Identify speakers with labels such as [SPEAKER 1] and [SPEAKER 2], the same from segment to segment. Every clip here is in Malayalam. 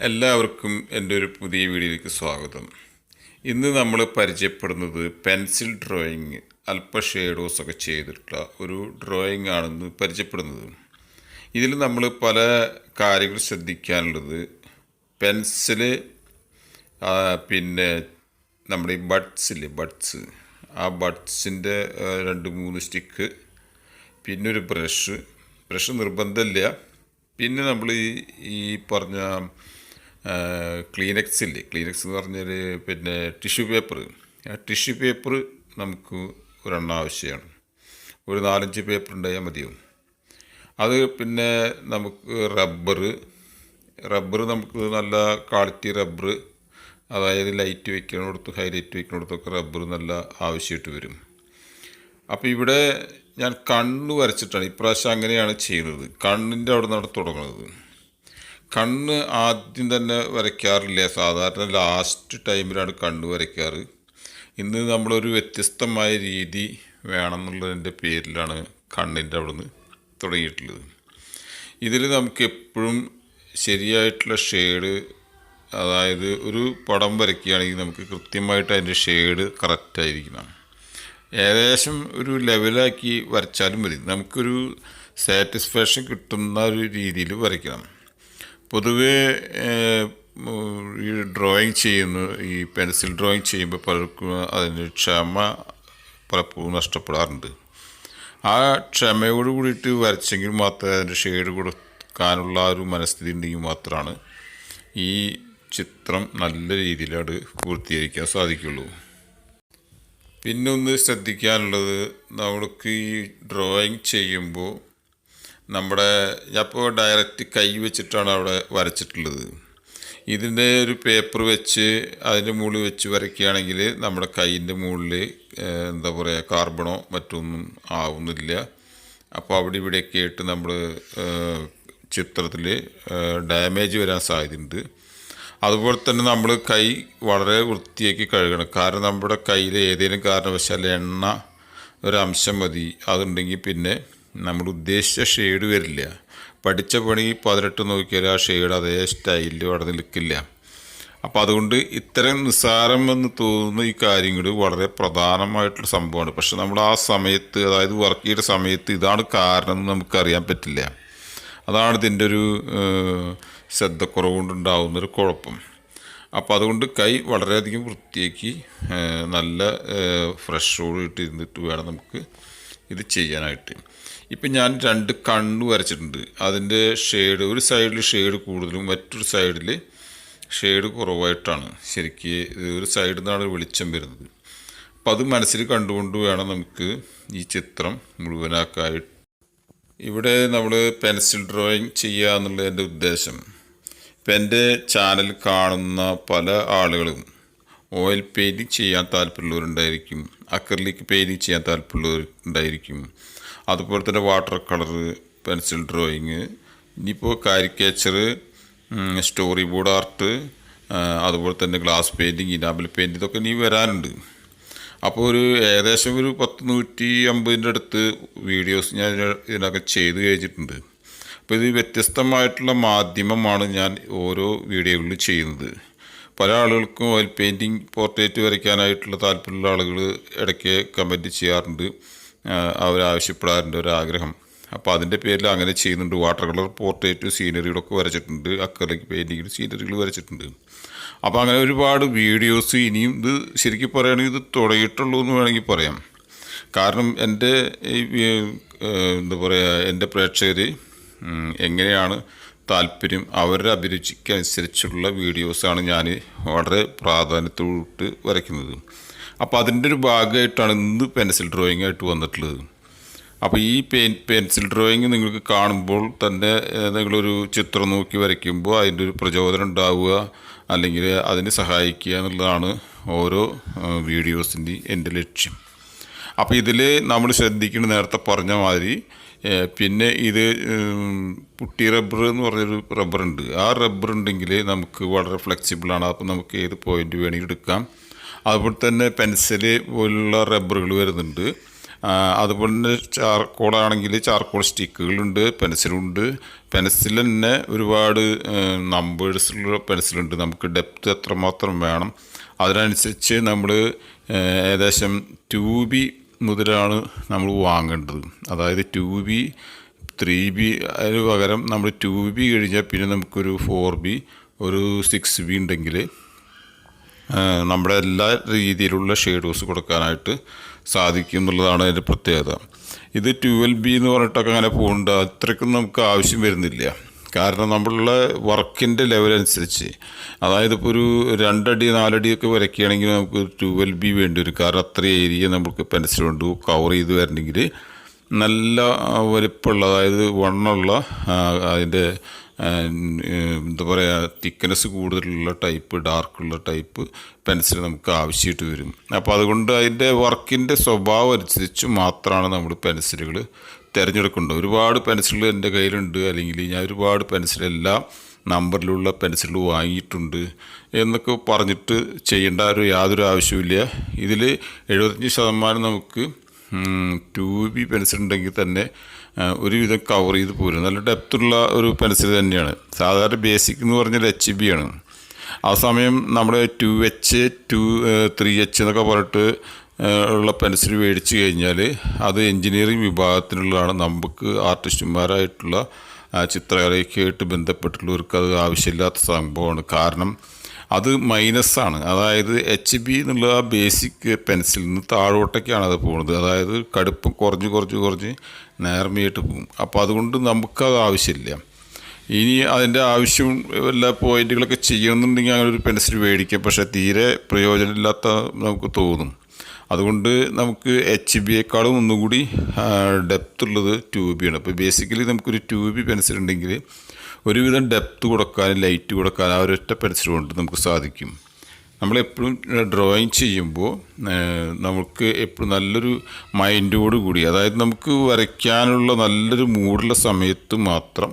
[SPEAKER 1] എല്ലാവർക്കും എൻ്റെ ഒരു പുതിയ വീഡിയോയിലേക്ക് സ്വാഗതം. ഇന്ന് നമ്മൾ പരിചയപ്പെടുന്നത് പെൻസിൽ ഡ്രോയിങ്, അല്പ ഷേഡോസൊക്കെ ചെയ്തിട്ടുള്ള ഒരു ഡ്രോയിങ് ആണെന്ന് പരിചയപ്പെടുന്നത്. ഇതിൽ നമ്മൾ പല കാര്യങ്ങൾ ശ്രദ്ധിക്കാനുള്ളത്, പെൻസില്, പിന്നെ നമ്മുടെ ഈ ബഡ്സ് ആ ബഡ്സിൻ്റെ 2-3 സ്റ്റിക്ക്, പിന്നെ ഒരു ബ്രഷ് നിർബന്ധമില്ല. പിന്നെ നമ്മൾ ഈ പറഞ്ഞ ക്ലീനക്സ് എന്ന് പറഞ്ഞാൽ പിന്നെ ടിഷ്യൂ പേപ്പർ നമുക്ക് ഒരെണ്ണം ആവശ്യമാണ്. ഒരു 4-5 പേപ്പർ ഉണ്ടായാൽ മതിയാവും. അത് പിന്നെ നമുക്ക് റബ്ബർ നമുക്ക് നല്ല ക്വാളിറ്റി റബ്ബർ, അതായത് ലൈറ്റ് വയ്ക്കുന്നിടത്ത് ഹൈലൈറ്റ് വയ്ക്കുന്നിടത്തൊക്കെ റബ്ബർ നല്ല ആവശ്യമായിട്ട് വരും. അപ്പോൾ ഇവിടെ ഞാൻ കണ്ണ് വരച്ചിട്ടാണ് ഇപ്രാവശ്യം അങ്ങനെയാണ് ചെയ്യുന്നത്. കണ്ണിൻ്റെ അവിടെ നിന്നാണ് തുടങ്ങുന്നത്. കണ്ണ് ആദ്യം തന്നെ വരയ്ക്കാറില്ല, സാധാരണ ലാസ്റ്റ് ടൈമിലാണ് കണ്ണ് വരയ്ക്കാറ്. ഇന്ന് നമ്മളൊരു വ്യത്യസ്തമായ രീതി വേണമെന്നുള്ളതിൻ്റെ പേരിലാണ് കണ്ണിൻ്റെ അവിടെ നിന്ന് തുടങ്ങിയിട്ടുള്ളത്. ഇതിൽ നമുക്ക് എപ്പോഴും ശരിയായിട്ടുള്ള ഷെയ്ഡ്, അതായത് ഒരു പടം വരയ്ക്കുകയാണെങ്കിൽ നമുക്ക് കൃത്യമായിട്ട് അതിൻ്റെ ഷെയ്ഡ് കറക്റ്റായിരിക്കണം. ഏകദേശം ഒരു ലെവലാക്കി വരച്ചാലും മതി, നമുക്കൊരു സാറ്റിസ്ഫാക്ഷൻ കിട്ടുന്ന ഒരു രീതിയിൽ വരയ്ക്കണം. പൊതുവേ ഈ ഈ പെൻസിൽ ഡ്രോയിങ് ചെയ്യുമ്പോൾ പലർക്കും അതിന് ക്ഷമ പലപ്പോഴും നഷ്ടപ്പെടാറുണ്ട്. ആ ക്ഷമയോട് കൂടിയിട്ട് വരച്ചെങ്കിൽ മാത്രമേ അതിൻ്റെ ഷെയ്ഡ് കൊടുക്കാനുള്ള ഒരു മനസ്ഥിതി ഉണ്ടെങ്കിൽ മാത്രമാണ് ഈ ചിത്രം നല്ല രീതിയിൽ അത് പൂർത്തീകരിക്കാൻ സാധിക്കുള്ളൂ. പിന്നെ ഒന്ന് ശ്രദ്ധിക്കാനുള്ളത്, നമ്മൾക്ക് ഈ ഡ്രോയിങ് ചെയ്യുമ്പോൾ ഞാനിപ്പോൾ ഡയറക്റ്റ് കൈ വെച്ചിട്ടാണ് അവിടെ വരച്ചിട്ടുള്ളത്. ഇതിൻ്റെ ഒരു പേപ്പർ വെച്ച് അതിൻ്റെ മുകളിൽ വെച്ച് വരയ്ക്കുകയാണെങ്കിൽ നമ്മുടെ കൈയിൻ്റെ മുകളിൽ കാർബണോ മറ്റൊന്നും ആവുന്നില്ല. അപ്പോൾ അവിടെ ഇവിടെയൊക്കെ ആയിട്ട് നമ്മൾ ചിത്രത്തിൽ ഡാമേജ് വരാൻ സാധ്യതയുണ്ട്. അതുപോലെ തന്നെ നമ്മൾ കൈ വളരെ വൃത്തിയാക്കി കഴുകണം. കാരണം നമ്മുടെ കയ്യിൽ ഏതെങ്കിലും കാരണവശാൽ എണ്ണ ഒരംശം മതി, അതുണ്ടെങ്കിൽ പിന്നെ നമ്മൾ ഉദ്ദേശിച്ച ഷെയ്ഡ് വരില്ല. പഠിച്ച പണി 18 നോക്കിയാൽ ആ ഷെയ്ഡ് അതേ സ്റ്റൈലിൽ അവിടെ നിൽക്കില്ല. അപ്പോൾ അതുകൊണ്ട് ഇത്തരം നിസ്സാരമെന്ന് തോന്നുന്ന ഈ കാര്യങ്ങൾ വളരെ പ്രധാനമായിട്ടുള്ള സംഭവമാണ്. പക്ഷെ നമ്മൾ ആ സമയത്ത്, അതായത് വർക്ക് ചെയ്യുന്ന സമയത്ത് ഇതാണ് കാരണം എന്ന് നമുക്കറിയാൻ പറ്റില്ല. അതാണ് ഇതിൻ്റെ ഒരു ശ്രദ്ധക്കുറവ് കൊണ്ടുണ്ടാകുന്നൊരു കുഴപ്പം. അപ്പോൾ അതുകൊണ്ട് കൈ വളരെയധികം വൃത്തിയാക്കി നല്ല ഫ്രഷോട് ഇട്ടിരുന്നിട്ട് വേണം നമുക്ക് ഇത് ചെയ്യാനായിട്ട്. ഇപ്പം ഞാൻ 2 കണ്ണ് വരച്ചിട്ടുണ്ട്. അതിൻ്റെ ഷെയ്ഡ്, ഒരു സൈഡിൽ ഷെയ്ഡ് കൂടുതലും മറ്റൊരു സൈഡിൽ ഷെയ്ഡ് കുറവായിട്ടാണ്. ശരിക്ക് ഒരു സൈഡിൽ നിന്നാണ് വെളിച്ചം വരുന്നത്. അപ്പം അത് മനസ്സിൽ കണ്ടുകൊണ്ട് വേണം നമുക്ക് ഈ ചിത്രം മുഴുവനാക്കായിട്ട്. ഇവിടെ നമ്മൾ പെൻസിൽ ഡ്രോയിങ് ചെയ്യുക എന്നുള്ള എൻ്റെ ഉദ്ദേശം, ഇപ്പം എൻ്റെ ചാനൽ കാണുന്ന പല ആളുകളും ഓയിൽ പെയിൻറ്റിങ് ചെയ്യാൻ താല്പര്യമുള്ളവരുണ്ടായിരിക്കും, അക്രിലിക് പെയിൻറ്റിങ് ചെയ്യാൻ താല്പര്യമുള്ളവരുണ്ടായിരിക്കും, അതുപോലെ തന്നെ വാട്ടർ കളറ്, പെൻസിൽ ഡ്രോയിങ്, ഇനിയിപ്പോൾ കാരിക്കേച്ചർ, സ്റ്റോറി ബോർഡ് ആർട്ട്, അതുപോലെ തന്നെ ഗ്ലാസ് പെയിൻറ്റിങ്, ഇനാബിൾ പെയിൻറ്റ്, ഇതൊക്കെ ഇനി വരാനുണ്ട്. അപ്പോൾ ഏകദേശം ഒരു 150 അടുത്ത് വീഡിയോസ് ഞാൻ ഇതിനൊക്കെ ചെയ്ത് കഴിഞ്ഞിട്ടുണ്ട്. അപ്പോൾ ഇത് വ്യത്യസ്തമായിട്ടുള്ള മാധ്യമമാണ് ഞാൻ ഓരോ വീഡിയോകളിൽ ചെയ്യുന്നത്. പല ആളുകൾക്കും ഓയിൽ പെയിൻറ്റിങ് പോർട്രേറ്റ് വരയ്ക്കാനായിട്ടുള്ള താല്പര്യമുള്ള ആളുകൾ ഇടയ്ക്ക് കമൻറ്റ് ചെയ്യാറുണ്ട്, അവരാവശ്യപ്പെടാറുണ്ട് ഒരാഗ്രഹം. അപ്പോൾ അതിൻ്റെ പേരിൽ അങ്ങനെ ചെയ്യുന്നുണ്ട്. വാട്ടർ കളർ പോർട്രേറ്റ് സീനറികളൊക്കെ വരച്ചിട്ടുണ്ട്, അക്രിലിക് പെയിൻറ്റിങ്ങിൽ സീനറികൾ വരച്ചിട്ടുണ്ട്. അപ്പോൾ അങ്ങനെ ഒരുപാട് വീഡിയോസ് ഇനിയും, ഇത് ശരിക്കും പറയുകയാണെങ്കിൽ ഇത് തുടങ്ങിയിട്ടുള്ളൂ എന്ന് വേണമെങ്കിൽ പറയാം. കാരണം എൻ്റെ എൻ്റെ പ്രേക്ഷകർ എങ്ങനെയാണ് താല്പര്യം, അവരുടെ അഭിരുചിക്കനുസരിച്ചുള്ള വീഡിയോസാണ് ഞാൻ വളരെ പ്രാധാന്യത്തോട്ട് വരയ്ക്കുന്നത്. അപ്പോൾ അതിൻ്റെ ഒരു ഭാഗമായിട്ടാണ് ഇന്ന് പെൻസിൽ ഡ്രോയിങ് ആയിട്ട് വന്നിട്ടുള്ളത്. അപ്പോൾ ഈ പെൻസിൽ ഡ്രോയിങ് നിങ്ങൾക്ക് കാണുമ്പോൾ തന്നെ നിങ്ങളൊരു ചിത്രം നോക്കി വരയ്ക്കുമ്പോൾ അതിൻ്റെ ഒരു പ്രചോദനം ഉണ്ടാവുക, അല്ലെങ്കിൽ അതിന് സഹായിക്കുക എന്നുള്ളതാണ് ഓരോ വീഡിയോസിൻ്റെ എൻ്റെ ലക്ഷ്യം. അപ്പോൾ ഇതിൽ നമ്മൾ ശ്രദ്ധിക്കേണ്ട, നേരത്തെ പറഞ്ഞ മാതിരി, പിന്നെ ഇത് പുട്ടി റബ്ബർ എന്ന് പറഞ്ഞൊരു റബ്ബറുണ്ട്. ആ റബ്ബർ ഉണ്ടെങ്കിൽ നമുക്ക് വളരെ ഫ്ലെക്സിബിളാണ്. അപ്പോൾ നമുക്ക് ഏത് പോയിൻ്റ് വേണമെങ്കിൽ എടുക്കാം. അതുപോലെ തന്നെ പെൻസിൽ പോലുള്ള റബ്ബറുകൾ വരുന്നുണ്ട്. അതുപോലെ തന്നെ ചാർക്കോളാണെങ്കിൽ ചാർക്കോൾ സ്റ്റിക്കുകളുണ്ട്, പെൻസിലുണ്ട്. പെൻസിൽ തന്നെ ഒരുപാട് നമ്പേഴ്സിലുള്ള പെൻസിലുണ്ട്. നമുക്ക് ഡെപ്ത് എത്രമാത്രം വേണം അതിനനുസരിച്ച് നമ്മൾ ഏകദേശം 2B മുതലാണ് നമ്മൾ വാങ്ങേണ്ടത്. അതായത് 2B 3B അതിന് പകരം നമ്മൾ 2B കഴിഞ്ഞാൽ പിന്നെ നമുക്കൊരു 4B ഒരു 6B ഉണ്ടെങ്കിൽ നമ്മുടെ എല്ലാ രീതിയിലുള്ള ഷെയ്ഡോസ് കൊടുക്കാനായിട്ട് സാധിക്കും എന്നുള്ളതാണ് അതിൻ്റെ പ്രത്യേകത. ഇത് 12B എന്ന് പറഞ്ഞിട്ടൊക്കെ അങ്ങനെ പോകുന്നുണ്ട്. അത്രയ്ക്കും നമുക്ക് ആവശ്യം വരുന്നില്ല. കാരണം നമ്മളുള്ള വർക്കിൻ്റെ ലെവൽ അനുസരിച്ച്, അതായത് ഇപ്പോൾ ഒരു 2 അടി 4 അടിയൊക്കെ വരയ്ക്കുകയാണെങ്കിൽ നമുക്ക് 12B വേണ്ടി വരും. കാരണം അത്ര ഏരിയ നമുക്ക് പെൻസിൽ കൊണ്ട് കവർ ചെയ്ത് വരണമെങ്കിൽ നല്ല വലിപ്പമുള്ള, അതായത് വണ്ണമുള്ള, അതിൻ്റെ എന്താ പറയുക തിക്നെസ് കൂടുതലുള്ള ടൈപ്പ്, ഡാർക്കുള്ള ടൈപ്പ് പെൻസിൽ നമുക്ക് ആവശ്യമായിട്ട് വരും. അപ്പോൾ അതുകൊണ്ട് അതിൻ്റെ വർക്കിൻ്റെ സ്വഭാവം അനുസരിച്ച് മാത്രമാണ് നമ്മൾ പെൻസിലുകൾ തിരഞ്ഞെടുക്കേണ്ടത്. ഒരുപാട് പെൻസിലുകൾ എൻ്റെ കയ്യിലുണ്ട്, അല്ലെങ്കിൽ ഞാൻ ഒരുപാട് പെൻസിൽ എല്ലാ നമ്പറിലുള്ള പെൻസിൽ വാങ്ങിയിട്ടുണ്ട് എന്നൊക്കെ പറഞ്ഞിട്ട് ചെയ്യേണ്ട യാതൊരു ആവശ്യമില്ല. ഇതിൽ 75% നമുക്ക് 2B പെൻസിൽ ഉണ്ടെങ്കിൽ തന്നെ ഒരുവിധം കവർ ചെയ്ത് പോരും. നല്ല ഡെപ്തുള്ള ഒരു പെൻസിൽ തന്നെയാണ്. സാധാരണ ബേസിക് എന്ന് പറഞ്ഞാൽ HB ആണ്. ആ സമയം നമ്മൾ 2H 3H എന്നൊക്കെ പറഞ്ഞിട്ട് ഉള്ള പെൻസിൽ മേടിച്ച് കഴിഞ്ഞാൽ അത് എൻജിനീയറിംഗ് വിഭാഗത്തിനുള്ളതാണ്. നമുക്ക് ആർട്ടിസ്റ്റുമാരായിട്ടുള്ള ചിത്രകലയ്ക്കായിട്ട് ബന്ധപ്പെട്ടുള്ളവർക്ക് അത് ആവശ്യമില്ലാത്ത സംഭവമാണ്. കാരണം അത് മൈനസാണ്. അതായത് HB എന്നുള്ള ആ ബേസിക് പെൻസിലിൽ നിന്ന് താഴോട്ടേക്കാണ് അത് പോകുന്നത്. അതായത് കടുപ്പം കുറഞ്ഞ് നേർമയായിട്ട് പോകും. അപ്പോൾ അതുകൊണ്ട് നമുക്കത് ആവശ്യമില്ല. ഇനി അതിൻ്റെ ആവശ്യം വല്ല പോയിൻറ്റുകളൊക്കെ ചെയ്യണമെന്നുണ്ടെങ്കിൽ അങ്ങനെ ഒരു പെൻസിൽ മേടിക്കാം. പക്ഷേ തീരെ പ്രയോജനമില്ലാത്ത നമുക്ക് തോന്നും. അതുകൊണ്ട് നമുക്ക് HBയേക്കാളും ഒന്നുകൂടി ഡെപ്ത് ഉള്ളത് 2B ആണ്. അപ്പോൾ ബേസിക്കലി നമുക്കൊരു 2B പെൻസിൽ ഉണ്ടെങ്കിൽ ഒരുവിധം ഡെപ്ത് കൊടുക്കാനും ലൈറ്റ് കൊടുക്കാനും ആ ഒരൊറ്റ പെൻസിൽ കൊണ്ട് നമുക്ക് സാധിക്കും. നമ്മളെപ്പോഴും ഡ്രോയിങ് ചെയ്യുമ്പോൾ നമുക്ക് എപ്പോഴും നല്ലൊരു മൈൻഡോട് കൂടി, അതായത് നമുക്ക് വരയ്ക്കാനുള്ള നല്ലൊരു മൂടുള്ള സമയത്ത് മാത്രം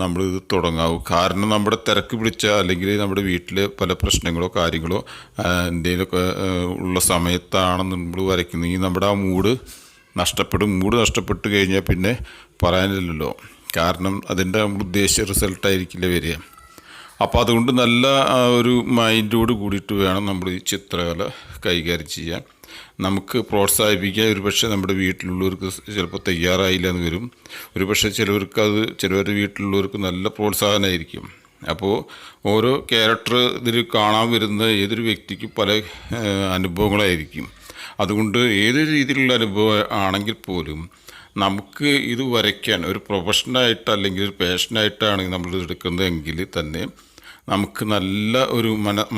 [SPEAKER 1] നമ്മളിത് തുടങ്ങാവൂ. കാരണം നമ്മുടെ തിരക്ക് പിടിച്ച, അല്ലെങ്കിൽ നമ്മുടെ വീട്ടിൽ പല പ്രശ്നങ്ങളോ കാര്യങ്ങളോ എന്തെങ്കിലുമൊക്കെ ഉള്ള സമയത്താണ് നമ്മൾ വരയ്ക്കുന്നതെങ്കിൽ നമ്മുടെ ആ മൂഡ് നഷ്ടപ്പെട്ട് കഴിഞ്ഞാൽ പിന്നെ പറയാനില്ലല്ലോ. കാരണം അതിൻ്റെ നമ്മൾ ഉദ്ദേശിച്ച റിസൾട്ടായിരിക്കില്ല വരിക. അപ്പോൾ അതുകൊണ്ട് നല്ല ഒരു മൈൻഡോട് കൂടിയിട്ട് വേണം നമ്മൾ ഈ ചിത്രകല കൈകാര്യം ചെയ്യാൻ. നമുക്ക് പ്രോത്സാഹിപ്പിക്കാൻ ഒരുപക്ഷെ നമ്മുടെ വീട്ടിലുള്ളവർക്ക് ചിലപ്പോൾ തയ്യാറായില്ല എന്ന് വരും. ഒരുപക്ഷെ ചിലവരുടെ വീട്ടിലുള്ളവർക്ക് നല്ല പ്രോത്സാഹനമായിരിക്കും. അപ്പോൾ ഓരോ ക്യാരക്ടർ ഇതിൽ കാണാൻ വരുന്ന ഏതൊരു വ്യക്തിക്കും പല അനുഭവങ്ങളായിരിക്കും. അതുകൊണ്ട് ഏതൊരു രീതിയിലുള്ള അനുഭവം ആണെങ്കിൽ പോലും നമുക്ക് ഇത് വരയ്ക്കാൻ ഒരു പ്രൊഫഷനായിട്ട് അല്ലെങ്കിൽ ഒരു പാഷനായിട്ടാണ് നമ്മൾ എടുക്കുന്നതെങ്കിൽ തന്നെ നമുക്ക് നല്ല ഒരു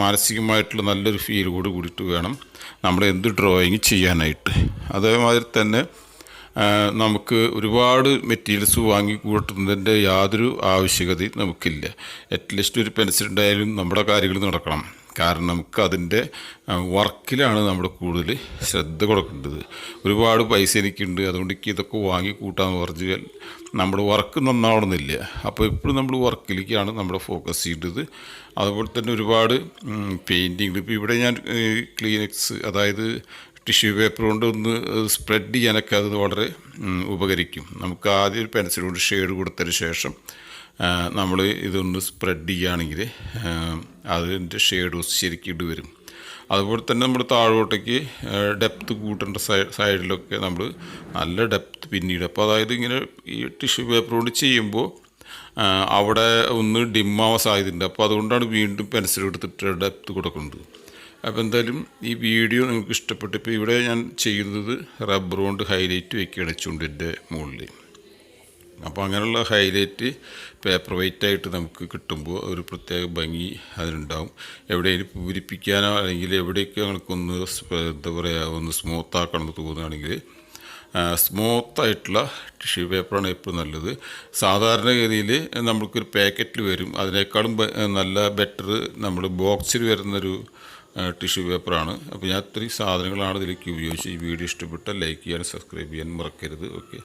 [SPEAKER 1] മാനസികമായിട്ടുള്ള നല്ലൊരു ഫീലോട് കൂടിയിട്ട് വേണം നമ്മൾ എന്ത് ഡ്രോയിങ് ചെയ്യാനായിട്ട്. അതേമാതിരി തന്നെ നമുക്ക് ഒരുപാട് മെറ്റീരിയൽസ് വാങ്ങി കൂട്ടുന്നതിൻ്റെ യാതൊരു ആവശ്യകതയും നമുക്കില്ല. അറ്റ്ലീസ്റ്റ് ഒരു പെൻസിൽ ഉണ്ടായാലും നമ്മുടെ കാര്യങ്ങൾ നടക്കണം. കാരണം നമുക്ക് അതിൻ്റെ വർക്കിലാണ് നമ്മൾ കൂടുതൽ ശ്രദ്ധ കൊടുക്കേണ്ടത്. ഒരുപാട് പൈസ എനിക്കുണ്ട്, അതുകൊണ്ട് എനിക്ക് ഇതൊക്കെ വാങ്ങി കൂട്ടാമെന്ന് പറഞ്ഞാൽ നമ്മുടെ വർക്ക് നന്നാവണമെന്നില്ല. അപ്പോൾ എപ്പോഴും നമ്മൾ വർക്കിലേക്കാണ് നമ്മുടെ ഫോക്കസ് ചെയ്യേണ്ടത്. അതുപോലെ തന്നെ ഒരുപാട് പെയിൻറ്റിങ്, ഇപ്പോൾ ഇവിടെ ഞാൻ ക്ലീനക്സ്, അതായത് ടിഷ്യൂ പേപ്പർ കൊണ്ട് ഒന്ന് സ്പ്രെഡ് ചെയ്യാനൊക്കെ അത് വളരെ ഉപകരിക്കും. നമുക്ക് ആദ്യം ഒരു പെൻസിൽ കൊണ്ട് ഷെയ്ഡ് കൊടുത്തതിന് ശേഷം നമ്മൾ ഇതൊന്ന് സ്പ്രെഡ് ചെയ്യുകയാണെങ്കിൽ അതിൻ്റെ ഷെയ്ഡ് ശരിക്കിട്ട് വരും. അതുപോലെ തന്നെ നമ്മൾ താഴോട്ടേക്ക് ഡെപ്ത്ത് കൂട്ടേണ്ട സൈഡിലൊക്കെ നമ്മൾ നല്ല ഡെപ്ത്ത് പിന്നീട്, അപ്പോൾ അതായത് ഇങ്ങനെ ഈ ടിഷ്യൂ പേപ്പർ കൊണ്ട് ചെയ്യുമ്പോൾ അവിടെ ഒന്ന് ഡിമ്മാവാൻ സാധ്യതയുണ്ട്. അപ്പോൾ അതുകൊണ്ടാണ് വീണ്ടും പെൻസിൽ എടുത്തിട്ട് ഡെപ്ത്ത് കൊടുക്കുന്നത്. അപ്പോൾ എന്തായാലും ഈ വീഡിയോ നിങ്ങൾക്ക് ഇഷ്ടപ്പെട്ടു. ഇപ്പോൾ ഇവിടെ ഞാൻ ചെയ്യുന്നത് റബ്ബർ കൊണ്ട് ഹൈലൈറ്റ് വയ്ക്കുകയാണ് ചുണ്ടിൻ്റെ മുകളിൽ. അപ്പോൾ അങ്ങനെയുള്ള ഹൈലൈറ്റ് പേപ്പർ വെയ്റ്റായിട്ട് നമുക്ക് കിട്ടുമ്പോൾ ഒരു പ്രത്യേക ഭംഗി അതിനുണ്ടാവും. എവിടെയെങ്കിലും പൂരിപ്പിക്കാനോ അല്ലെങ്കിൽ എവിടെയൊക്കെ നമുക്കൊന്ന് എന്താ പറയുക ഒന്ന് സ്മൂത്താക്കണമെന്ന് തോന്നുകയാണെങ്കിൽ സ്മൂത്തായിട്ടുള്ള ടിഷ്യൂ പേപ്പറാണ് എപ്പോഴും നല്ലത്. സാധാരണഗതിയിൽ നമുക്കൊരു പാക്കറ്റിൽ വരും, അതിനേക്കാളും നല്ല ബെറ്റർ നമ്മൾ ബോക്സിൽ വരുന്നൊരു ടിഷ്യൂ പേപ്പറാണ്. അപ്പോൾ ഞാൻ ഇത്രയും സാധനങ്ങളാണ് ഇതിലേക്ക് ഉപയോഗിച്ച്. ഈ വീഡിയോ ഇഷ്ടപ്പെട്ടാൽ ലൈക്ക് ചെയ്യാനും സബ്സ്ക്രൈബ് ചെയ്യാനും മറക്കരുത്. ഓക്കെ.